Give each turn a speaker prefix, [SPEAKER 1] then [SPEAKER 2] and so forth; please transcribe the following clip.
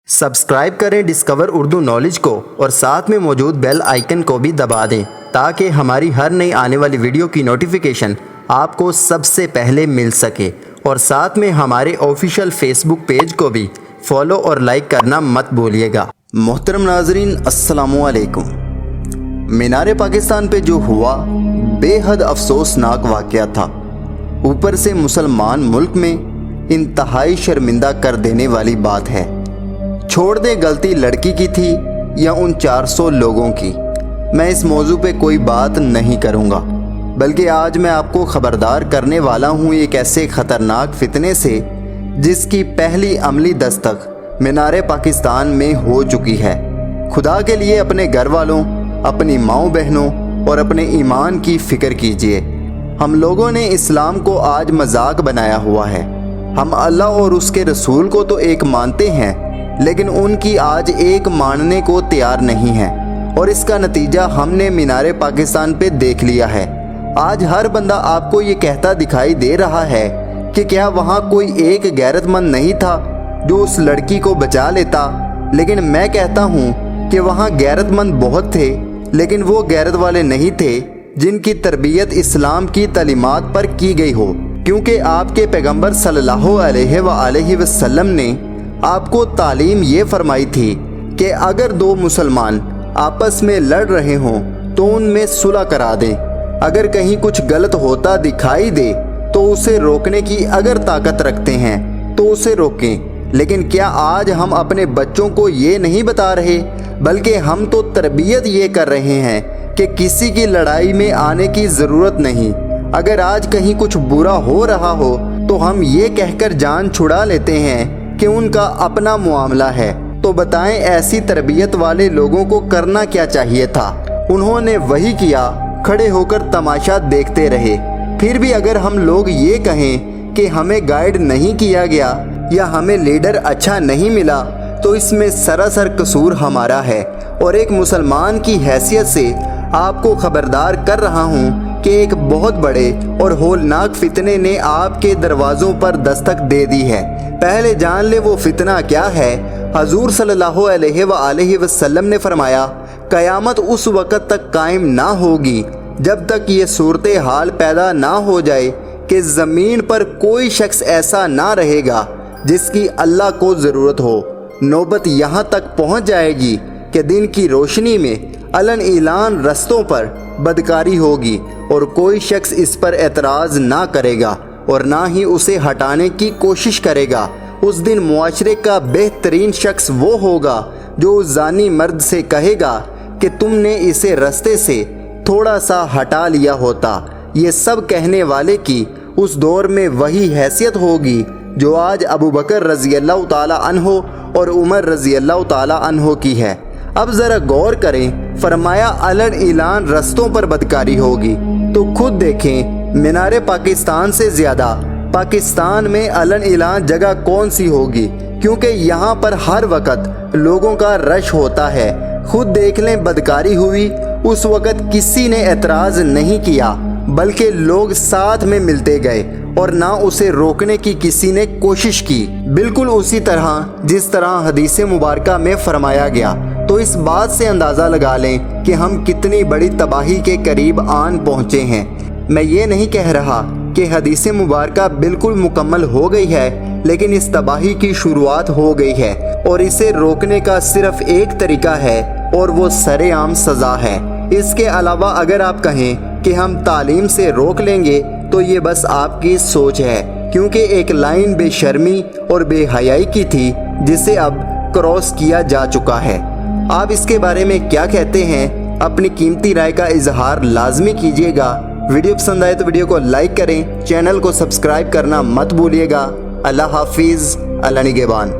[SPEAKER 1] Subscribe करें discover Urdu knowledge को और साथ में मौजूद बेल आइकन को भी दबा दें ताकि हमारी हर नई आने वाली वीडियो की नोटिफिकेशन आपको सबसे पहले मिल सके। और साथ में हमारे ऑफिशियल फेसबुक पेज को भी फॉलो और लाइक करना मत भूलिएगा। मोहतरम नाजरीन, अस्सलामु अलैकुम। मीनार पाकिस्तान पे जो हुआ बेहद अफसोसनाक वाक़या था। ऊपर से मुसलमान मुल्क में इंतहाई शर्मिंदा कर देने वाली बात है। छोड़ दे गलती लड़की की थी या उन 400 लोगों की, मैं इस मौजू पे कोई बात नहीं करूँगा, बल्कि आज मैं आपको ख़बरदार करने वाला हूँ एक ऐसे ख़तरनाक फितने से जिसकी पहली अमली दस्तक मीनार पाकिस्तान में हो चुकी है। खुदा के लिए अपने घर वालों, अपनी माओ बहनों और अपने ईमान की फ़िक्र कीजिए। हम लोगों ने इस्लाम को आज मजाक बनाया हुआ है। हम अल्लाह और उसके रसूल को तो एक मानते हैं, लेकिन उनकी आज एक मानने को तैयार नहीं है, और इसका नतीजा हमने मीनार पाकिस्तान पे देख लिया है। आज हर बंदा आपको ये कहता दिखाई दे रहा है कि क्या वहाँ कोई एक गैरतमंद नहीं था जो उस लड़की को बचा लेता, लेकिन मैं कहता हूँ कि वहाँ गैरतमंद बहुत थे, लेकिन वो गैरत वाले नहीं थे जिनकी तरबियत इस्लाम की तालीमात पर की गई हो। क्योंकि आपके पैगंबर सल्लल्लाहु अलैहि वसल्लम ने आपको तालीम ये फरमाई थी कि अगर दो मुसलमान आपस में लड़ रहे हों तो उनमें सुलह करा दें। अगर कहीं कुछ गलत होता दिखाई दे तो उसे रोकने की अगर ताकत रखते हैं तो उसे रोकें। लेकिन क्या आज हम अपने बच्चों को ये नहीं बता रहे, बल्कि हम तो तरबियत ये कर रहे हैं कि किसी की लड़ाई में आने की ज़रूरत नहीं। अगर आज कहीं कुछ बुरा हो रहा हो तो हम ये कहकर जान छुड़ा लेते हैं कि उनका अपना मामला है। तो बताएं, ऐसी तरबियत वाले लोगों को करना क्या चाहिए था? उन्होंने वही किया, खड़े होकर तमाशा देखते रहे। फिर भी अगर हम लोग ये कहें कि हमें गाइड नहीं किया गया या हमें लीडर अच्छा नहीं मिला, तो इसमें सरासर कसूर हमारा है। और एक मुसलमान की हैसियत से आपको खबरदार कर रहा हूँ कि एक बहुत बड़े और होलनाक फितने ने आपके दरवाज़ों पर दस्तक दे दी है। पहले जान ले वो फितना क्या है। हजूर सल्लल्लाहु अलैहि वसल्लम ने फरमाया, क़यामत उस वक़्त तक कायम ना होगी जब तक ये सूरत हाल पैदा ना हो जाए कि ज़मीन पर कोई शख्स ऐसा ना रहेगा जिसकी अल्लाह को ज़रूरत हो। नौबत यहाँ तक पहुँच जाएगी कि दिन की रोशनी में अलन इलान रस्तों पर बदकारी होगी और कोई शख्स इस पर एतराज़ ना करेगा और ना ही उसे हटाने की कोशिश करेगा। उस दिन मुआशरे का बेहतरीन शख्स वो होगा जो उस जानी मर्द से कहेगा कि तुमने इसे रास्ते से थोड़ा सा हटा लिया होता। ये सब कहने वाले की उस दौर में वही हैसियत होगी जो आज अबू बकर रज़ी अल्लाह ताला अन्हो और उमर रज़ी अल्लाह ताला अन्हो की है। अब ज़रा गौर करें, फरमाया अलन इलान रस्तों पर बदकारी होगी, तो खुद देखें मीनार पाकिस्तान से ज़्यादा पाकिस्तान में अलन इलान जगह कौन सी होगी, क्योंकि यहाँ पर हर वक़्त लोगों का रश होता है। खुद देख लें, बदकारी हुई उस वक़्त किसी ने एतराज़ नहीं किया, बल्कि लोग साथ में मिलते गए और ना उसे रोकने की किसी ने कोशिश की, बिल्कुल उसी तरह जिस तरह हदीस मुबारका में फरमाया गया। तो इस बात से अंदाज़ा लगा लें कि हम कितनी बड़ी तबाही के करीब आन पहुँचे हैं। मैं ये नहीं कह रहा कि हदीस मुबारका बिल्कुल मुकम्मल हो गई है, लेकिन इस तबाही की शुरुआत हो गई है और इसे रोकने का सिर्फ एक तरीका है और वो सरेआम सज़ा है। इसके अलावा अगर आप कहें कि हम तालीम से रोक लेंगे तो ये बस आपकी सोच है, क्योंकि एक लाइन बेशर्मी और बेहयाई की थी जिसे अब क्रॉस किया जा चुका है। आप इसके बारे में क्या कहते हैं? अपनी कीमती राय का इजहार लाजमी कीजिएगा। वीडियो पसंद आए तो वीडियो को लाइक करें, चैनल को सब्सक्राइब करना मत भूलिएगा। अल्लाह हाफिज़, अल्लाह निगहबान।